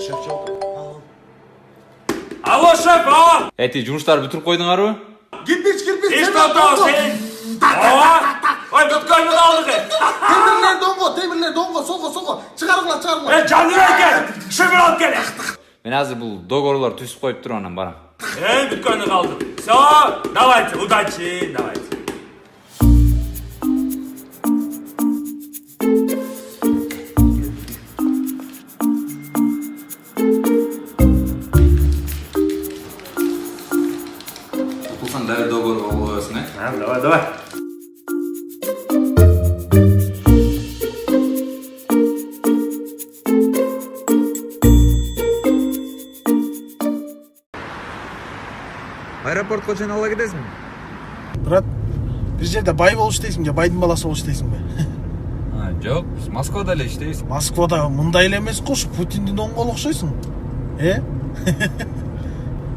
Шеф жолда. Алло, шеф, а? Эти жумуштарды бүтүрүп койдуңарбы? Кирпич. Иш токтоо сен. Ой, бүткөнү алдык. Темирлер доңго, солго. Чыгаргыла. Жаңыр экен. Шөмөр алып кел. Мен азыр бул договорлор түзүп коюп туруп анан барам. Бүткөнү калдым. Всё, давайте, удачи, давайте. Кулсаң дагы договор кылып коесуң, Давай. Аэропортко чейин ала кетесиңби? Брат, бир жерде бай болуш дейсиң же байдын баласы болуш дейсиңби? Жок, биз Москвада эле иштейбиз. Москвада мындай эле эмес го, ушу Путиндин оңгол окшойсуң.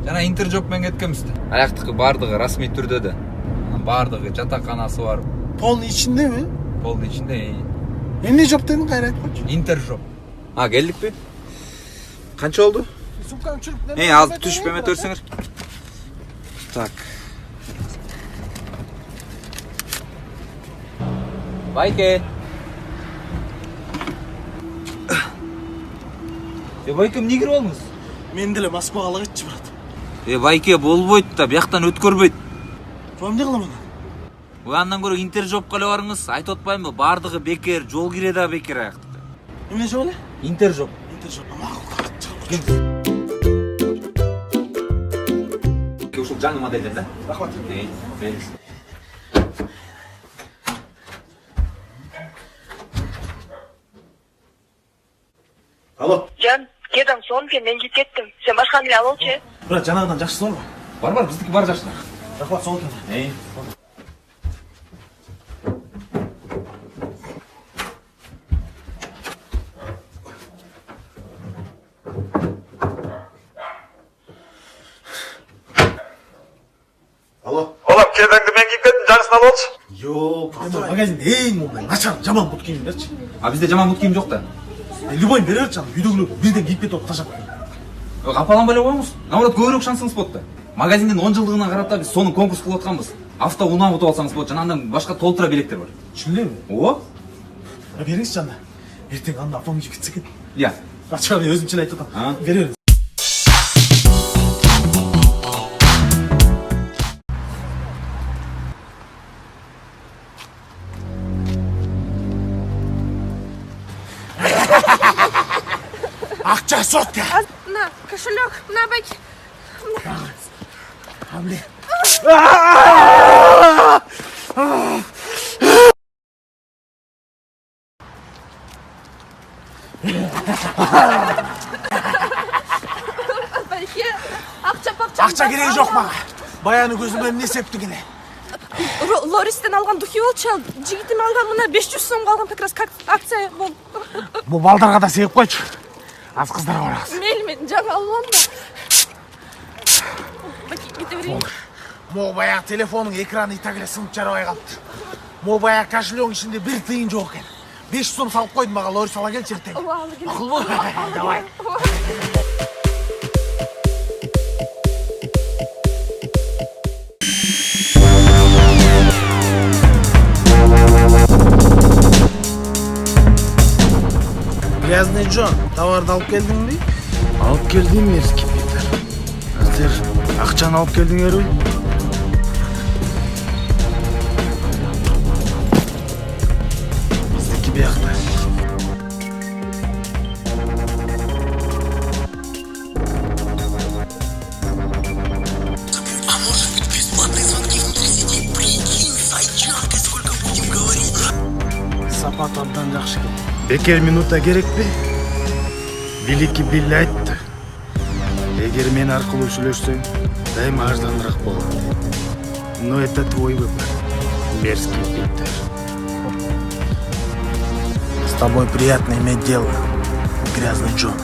Жана интержоп менен кеткенбиз да. Аяктыкы баардыгы расмий түрдө да. Баардыгы жатаканасы бар. Полный ичиндеби? Полдун ичинде. Эмне жоп дедиң, кайра айткычы? Интержоп. Келдикпи? Канча болду? Сумканы чүрүп Азыр түшүп эметип берсеңер. Так. Байке. Байке, эмне кирип алдыңыз? Мен деле Москвага ала кетчи, брат. Байке, болбойт да, бияктан өткөрбөйт. Эмне кылам анан? Андан көрө интержопко эле барыңыз. Айтып атпаймынбы? Баардыгы бекер, жол кире да бекер аяктыкта. Эмне жоп эле? Интержоп. Ушул жаңы моделден да? Рахмат. Бериңиз. Алло. Жан, кедам сон кен, мен кеттим. Сен башканы эле алчы. Брат, жанагыдан жакшысыңарбы? Бар, биздики бар жакшы. Рахмат, сол экен. Алло. Олам, кедеңді мен киіп кеттім, жанысын алып алшы. Жок, магазинде эң оңай, начар, жаман бут кийим берчи. Бизде жаман бут кийим жок да. Любой бере берчи, үйдөгүлөр бирден кийип кетип ташап. Капаланбай эле коюңуз. Наоборот, көбүрөөк шансыңыз болот да. Магазиндин 10 жылдыгына карата биз сонун конкурс кылып атканбыз. Авто унаа утуп алсаңыз болот, жана андан башка толтура билеттер бар. Чынбы? Ооба. Бериңизчи жана. Эртең анда апам үйгө кетсе экен. Я. Ачка мен өзүмчүн айтып атам. Бере бериңиз. Акча сотка. На, кошелек, на байки. Амле. Байки, акча. Акча кереги жок мага. Баяны көзүм менен эсептик эле. Лористен алган духи болчу, жигитим алган мына 500 сом калган, как раз акция болду. Бу балдарга да сегип койчу. Аз кыздарга барабыз. Мейли, мен жаңы алам да. Байки, кете берейин. Могу баягы телефонун экраны итак эле сынып жарабай калыптыр. Могу баягы кошелегиң ичинде бир тыйын жок экен. 500 сом салып койдум, мага лорис ала келчи эртең. Макулбу? Давай. Грязный Джон, товарды алып келдиңби? Алып келдим, мерзки Питер. Силер акчаны алып келдиңерби? Биздики биякта. А может быть бесплатные звонки внутри сети? Прикинь, сайчанкой сколько будем говорить. Сапат абдан жакшы экен. Бекер минута керекпи? Великий Билли айтты. Эгер мен аркылуу сүйлөшсөң, дайыма арзаныраак болот. Но это твой выбор, мерзкий Питер. С тобой приятно иметь дело, грязный Джон.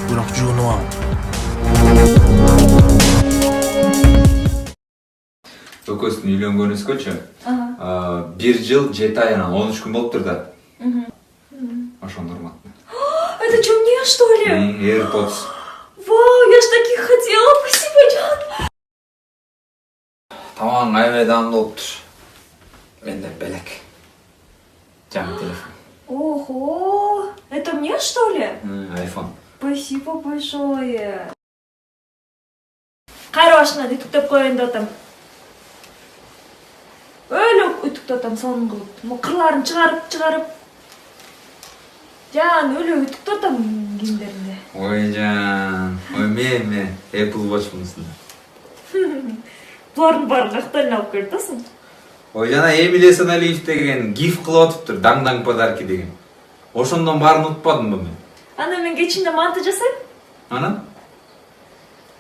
Бирок жуунуп ал. Экөөбүздүн үйлөнгөнүбүзгөчү 1 жыл 7 ай анан 13 күн болуптур да. Ошондо урматтуу. это что, мне что ли? AirPods. Вау, я ж таких хотела, спасибо, Жан. Тамам айбайдан болуптур. Менде белек. Жаңы телефон. Ого, это мне что ли? iPhone. Спасибо большое. Кайрабашына үтүктөп коеюн деп атам. Өлүп үтүктөп атам сонун кылып. Кырларын чыгарып. Жан өлүп үтүктөп атам кийимдеримди. Ой жан. Ой мен Apple Watch мунусун. Булардын баарын каяктан алып келип атасың? Ой жана Эмилия Саналиев деген гиф кылып атыптыр, даң подарки деген. Ошондон баарын унутпадымбы мен? Аны мен кечинде манты жасайм. Анан?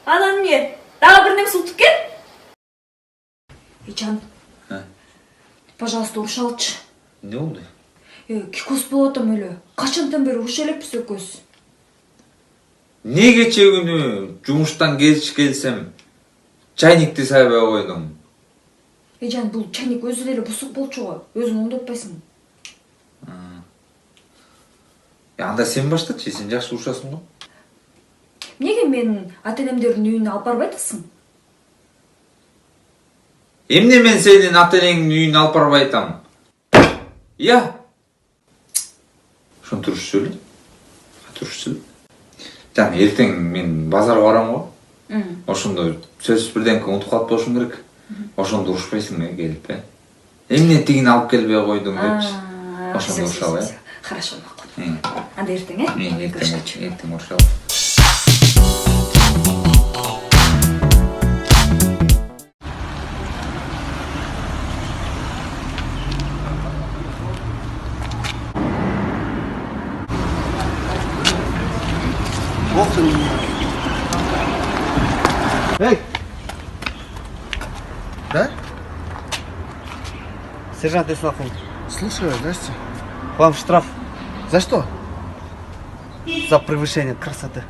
Анан эмне? Дагы бир нерсе утуп кел. Жан. Пожалуйста, уруша алчы. Эмне болду? Кикос болуп атам эле. Качантан бери уруша элекпиз экөөбүз. Не кече күнү жумуштан кеч келсем, чайникти сайбай койдум. Жан, бул чайник өзү деле бусук болчу го. Өзүң оңдотпайсың. Анда сен баштачы, сен жакшы урушасың го. Эмнеге менин ата-энемдердин үйүнө алып барбай атасың? Эмне мен сенин ата-энеңдин үйүнө алып барбай атам? Я. Ошон турушчу эле. Турушчу. Жана эртең мен базарга барам го. Ошондо сөзсүз бирденке унутуп калып болушум керек. Ошондо урушпайсың келип, Эмне тигин алып келбей койдуң депчи. Ошондо урушабы, Хорошо, макул. Анда эртең, эртең урушабы. Эй! Да? Сержант Исмахов, Слушаю, здрасте. вам штраф За что? за превышение красоты.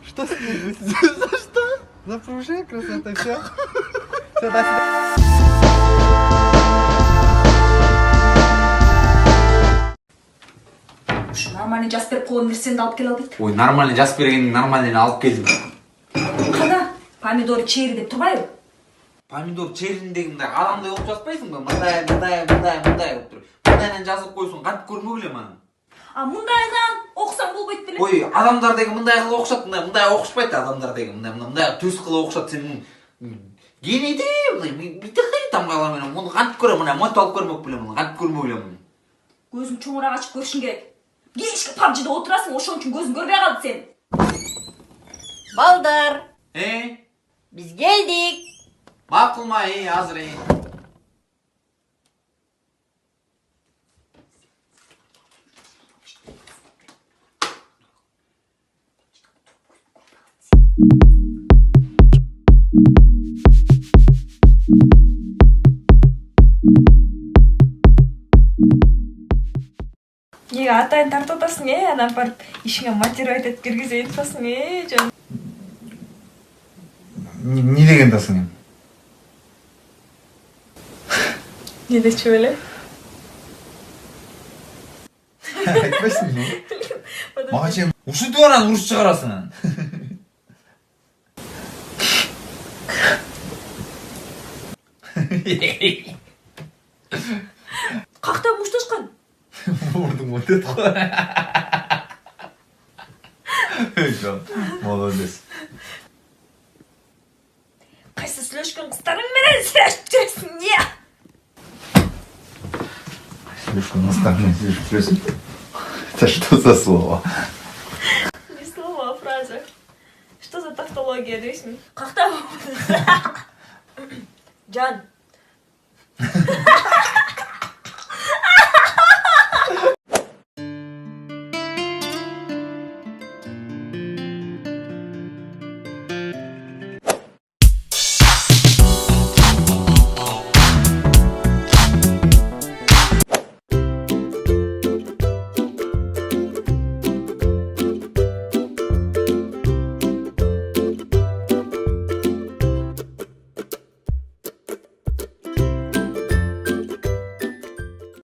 Что с ним? За что? За превышение красоты, все. Все, до свидания. Нормальный жазып берип койгон нерсени алып келе албайт. Ой, нормально жазып бергенин нормально алып келдим. Кана, помидор чери деп турбайбы? Помидор чериндеги мындай адамдай окуп жазбайсыңбы? Мындай болуп туруп. Мындайдан жазып койсоң кантип көрмөк элем аны. А мындайдан окусаң болбойт беле? Ой, адамдар деген мындай кылып окушат, мындай окушпайт адамдар деген. Мындай төс кылып окушат. Сен генийди, мындай там калам мен. Муну кантип көрөм, мына моту алып көрмөк белем, муну кантип көрмөк элем. Көзүң чоңураак ачып көрүшүң керек. Кечке PUBG'да отурасың, ошон үчүн көзүң көрбөй калды сен. Балдар, Biz geldik. Makılma hazır. Неге атайын тартып атасың, анан барып ишиңе мотивировать этип киргизейин атасың, жөн. Не деген дасың эми? Не дечү эле? Айтпайсың го? Мага сен ушинтип анан уруш чыгарасың. Какта мушташкан? Vurdum o dedi. Жон, молодец. Кайсы сүйлөшкөн кыздарың менен сүйлөшүп жүрөсүң, не? Слишком наставлен, слышишь? Это что за слово? Не слово, а фраза. Что за тавтология дейсиң? Какта? Жан,